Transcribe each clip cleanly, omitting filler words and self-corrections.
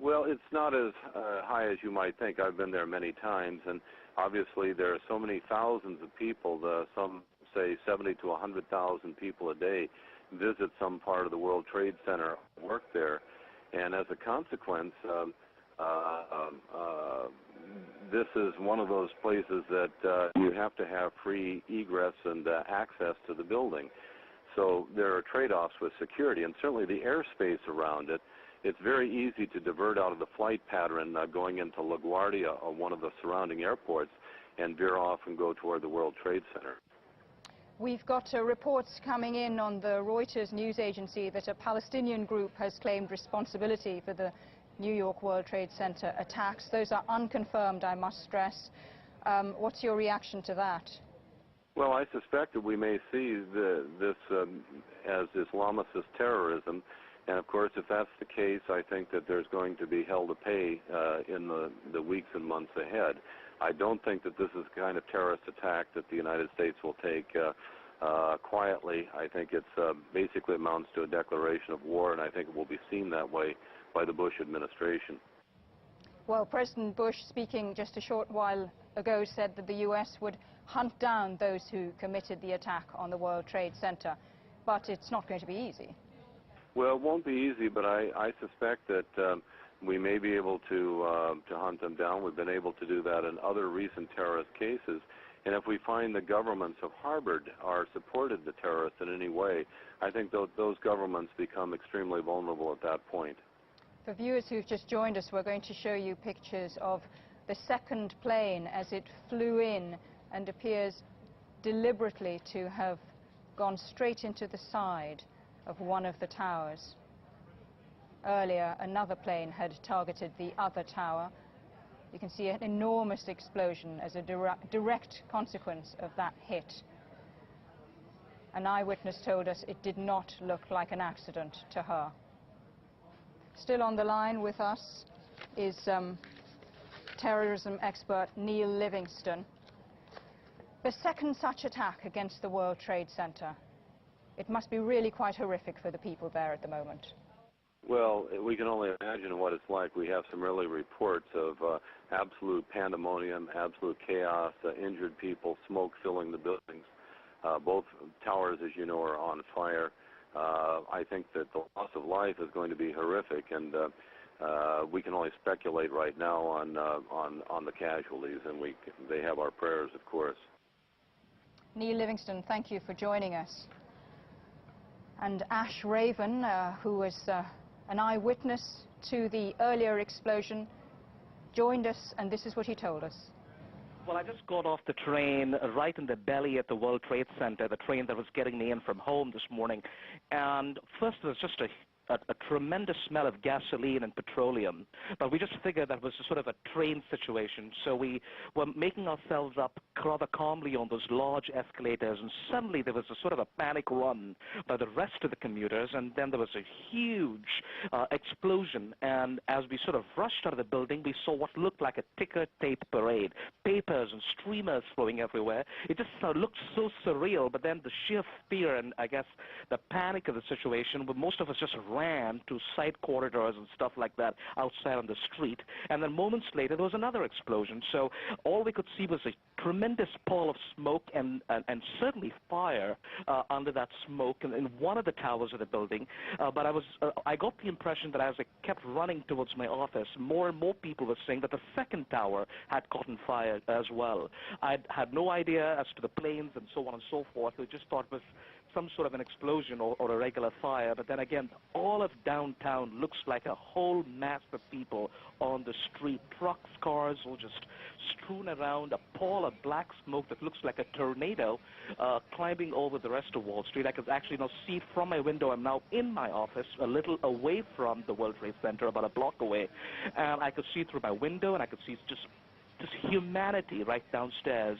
Well, it's not as high as you might think. I've been there many times, and obviously there are so many thousands of people, some say 70 to 100,000 people a day visit some part of the World Trade Center, work there, and as a consequence, this is one of those places that you have to have free egress and access to the building. So there are trade-offs with security, and certainly the airspace around it. It's very easy to divert out of the flight pattern going into LaGuardia or one of the surrounding airports and veer off and go toward the World Trade Center. We've got reports coming in on the Reuters news agency that a Palestinian group has claimed responsibility for the New York World Trade Center attacks. Those are unconfirmed, I must stress. What's your reaction to that? Well, I suspect that we may see this as Islamicist terrorism. And of course, if that's the case, I think that there's going to be hell to pay in the weeks and months ahead. I don't think that this is the kind of terrorist attack that the United States will take quietly. I think it's basically amounts to a declaration of war, and I think it will be seen that way by the Bush administration. Well, President Bush, speaking just a short while ago, said that the U.S. would hunt down those who committed the attack on the World Trade Center, but it's not going to be easy. Well, it won't be easy, but I suspect that we may be able to hunt them down. We've been able to do that in other recent terrorist cases. And if we find the governments have harbored or supported the terrorists in any way, I think those governments become extremely vulnerable at that point. For viewers who've just joined us, we're going to show you pictures of the second plane as it flew in and appears deliberately to have gone straight into the side of one of the towers. Earlier, another plane had targeted the other tower. You can see an enormous explosion as a direct consequence of that hit. An eyewitness told us it did not look like an accident to her. Still on the line with us is terrorism expert Neil Livingston. The second such attack against the World Trade Center. It must be really quite horrific for the people there at the moment. Well, we can only imagine what it's like. We have some early reports of absolute pandemonium, absolute chaos, injured people, smoke filling the buildings. Both towers, as you know, are on fire. I think that the loss of life is going to be horrific, and we can only speculate right now on the casualties, and they have our prayers, of course. Neil Livingston, thank you for joining us. And Ash Raven, who was an eyewitness to the earlier explosion, joined us, and this is what he told us. Well, I just got off the train right in the belly at the World Trade Center, the train that was getting me in from home this morning. And first, there was just a tremendous smell of gasoline and petroleum. But we just figured that was sort of a train situation. So we were making ourselves up rather calmly on those large escalators. And suddenly there was a sort of a panic run by the rest of the commuters. And then there was a huge explosion. And as we sort of rushed out of the building, we saw what looked like a ticker tape parade. Papers and streamers flowing everywhere. It just looked so surreal. But then the sheer fear and, I guess, the panic of the situation, but most of us just ran to side corridors and stuff like that outside on the street. And then moments later, there was another explosion. So all we could see was a tremendous pall of smoke and certainly fire under that smoke in one of the towers of the building. But I got the impression that as I kept running towards my office, more and more people were saying that the second tower had caught on fire as well. I had no idea as to the planes and so on and so forth. We just thought it was some sort of an explosion or a regular fire. But then again, all of downtown looks like a whole mass of people on the street. Trucks, cars, all just strewn around, a pall of black smoke that looks like a tornado climbing over the rest of Wall Street. I could actually now see from my window. I'm now in my office, a little away from the World Trade Center, about a block away. And I could see through my window, and I could see just humanity right downstairs,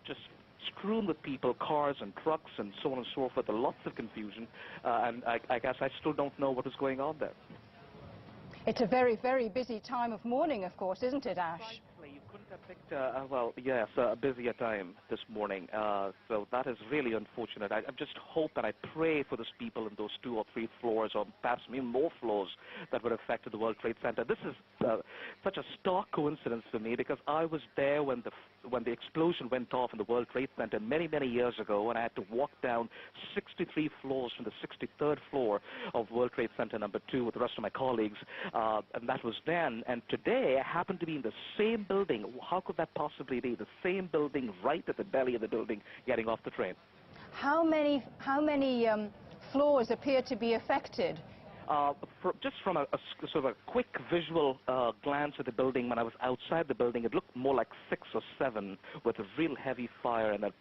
just strewn with people, cars and trucks and so on and so forth, lots of confusion, and I guess I still don't know what is going on there. It's a very, very busy time of morning, of course, isn't it, Ash? You couldn't have Well, yes, a busier time this morning. So that is really unfortunate. I just hope and I pray for those people in those 2 or 3 floors, or perhaps even more floors, that were affected the World Trade Center. This is such a stark coincidence for me, because I was there when the explosion went off in the World Trade Center many, many years ago, and I had to walk down 63 floors from the 63rd floor of World Trade Center number 2 with the rest of my colleagues, and that was then. And today I happen to be in the same building. How could that possibly be? The same building, right at the belly of the building, getting off the train. How many floors appear to be affected? Just from a sort of a quick visual glance at the building, when I was outside the building, it looked more like 6 or 7, with a real heavy fire and a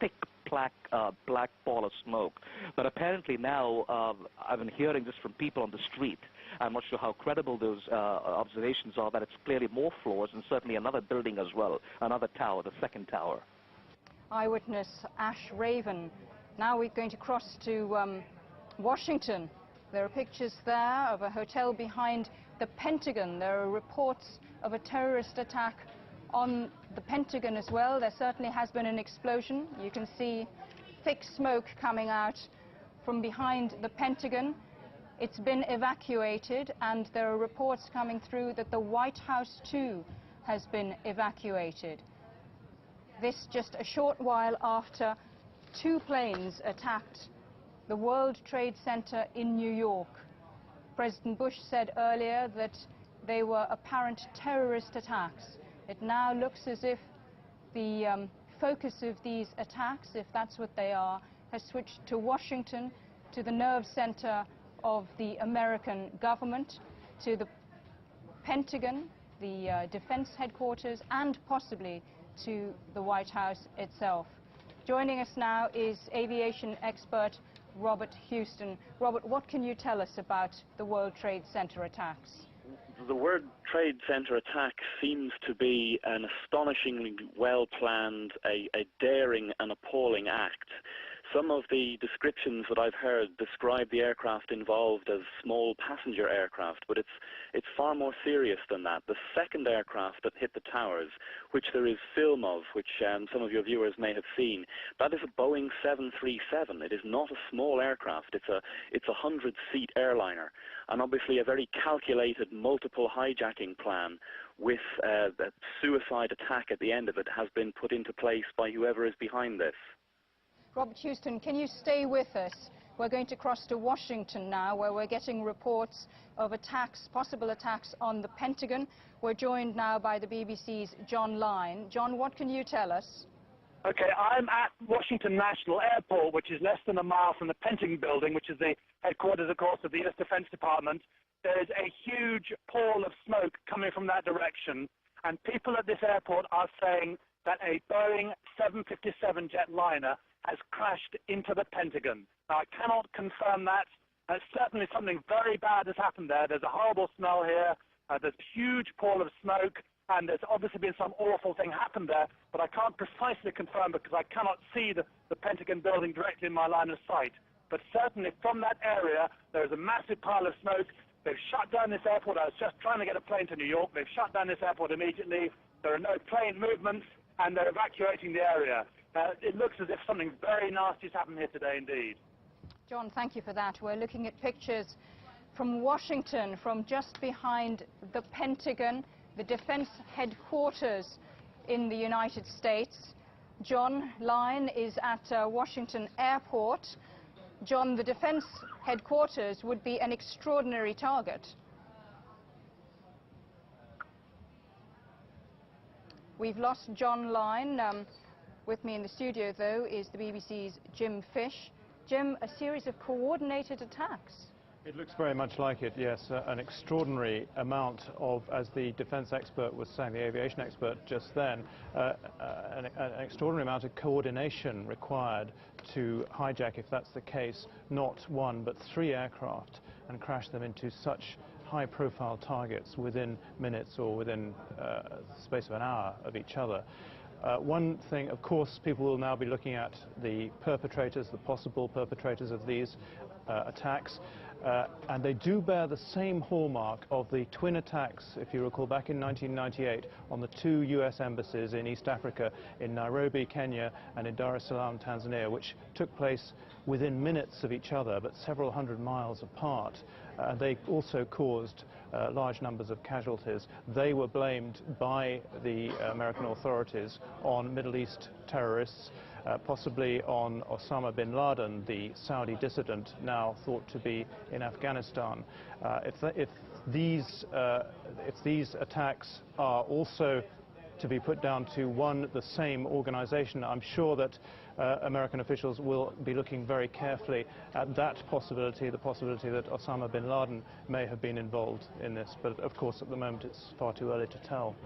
thick black ball of smoke. But apparently now, I've been hearing this from people on the street. I'm not sure how credible those observations are, that it's clearly more floors, and certainly another building as well, another tower, the 2nd tower. Eyewitness Ash Raven. Now we're going to cross to Washington. There are pictures there of a hotel behind the Pentagon. There are reports of a terrorist attack on the Pentagon as well. There certainly has been an explosion. You can see thick smoke coming out from behind the Pentagon. It's been evacuated, and there are reports coming through that the White House too has been evacuated. This just a short while after 2 planes attacked the World Trade Center in New York. President Bush said earlier that they were apparent terrorist attacks. It now looks as if the focus of these attacks, if that's what they are, has switched to Washington, to the nerve center of the American government, to the Pentagon, the defense headquarters, and possibly to the White House itself. Joining us now is aviation expert Robert Houston. Robert, what can you tell us about the World Trade Center attacks? The World Trade Center attack seems to be an astonishingly well-planned, a daring and appalling act. Some of the descriptions that I've heard describe the aircraft involved as small passenger aircraft, but it's far more serious than that. The 2nd aircraft that hit the towers, which there is film of, which some of your viewers may have seen, that is a Boeing 737. It is not a small aircraft. It's a 100-seat airliner, and obviously a very calculated multiple hijacking plan with a suicide attack at the end of it has been put into place by whoever is behind this. Robert Houston, can you stay with us? We're going to cross to Washington now, where we're getting reports of attacks, possible attacks on the Pentagon. We're joined now by the BBC's John Lyne. John, what can you tell us? Okay, I'm at Washington National Airport, which is less than a mile from the Pentagon building, which is the headquarters, of course, of the U.S. Defense Department. There's a huge pall of smoke coming from that direction, and people at this airport are saying that a Boeing 757 jetliner has crashed into the Pentagon. Now, I cannot confirm that. Certainly something very bad has happened there. There's a horrible smell here. There's a huge pall of smoke, and there's obviously been some awful thing happen there, but I can't precisely confirm because I cannot see the Pentagon building directly in my line of sight. But certainly from that area, there is a massive pile of smoke. They've shut down this airport. I was just trying to get a plane to New York. They've shut down this airport immediately. There are no plane movements, and they're evacuating the area. It looks as if something very nasty has happened here today indeed. John, thank you for that. We're looking at pictures from Washington, from just behind the Pentagon, the defense headquarters in the United States. John Lyne is at Washington Airport. John, the defense headquarters would be an extraordinary target. We've lost John Lyne. With me in the studio, though, is the BBC's Jim Fish. Jim, a series of coordinated attacks. It looks very much like it, yes. An extraordinary amount of, as the defense expert was saying, the aviation expert just then, an extraordinary amount of coordination required to hijack, if that's the case, not 1 but 3 aircraft and crash them into such high-profile targets within minutes or within the space of an hour of each other. One thing, of course, people will now be looking at the perpetrators, the possible perpetrators of these attacks. and they do bear the same hallmark of the twin attacks, if you recall, back in 1998 on the two US embassies in East Africa, in Nairobi, Kenya, and in Dar es Salaam, Tanzania, which took place within minutes of each other, but several hundred miles apart. They also caused large numbers of casualties. They were blamed by the American authorities on Middle East terrorists, possibly on Osama bin Laden, the Saudi dissident now thought to be in Afghanistan. If these attacks are also to be put down to the same organization, I'm sure that American officials will be looking very carefully at that possibility, the possibility that Osama bin Laden may have been involved in this. But of course, at the moment, it's far too early to tell.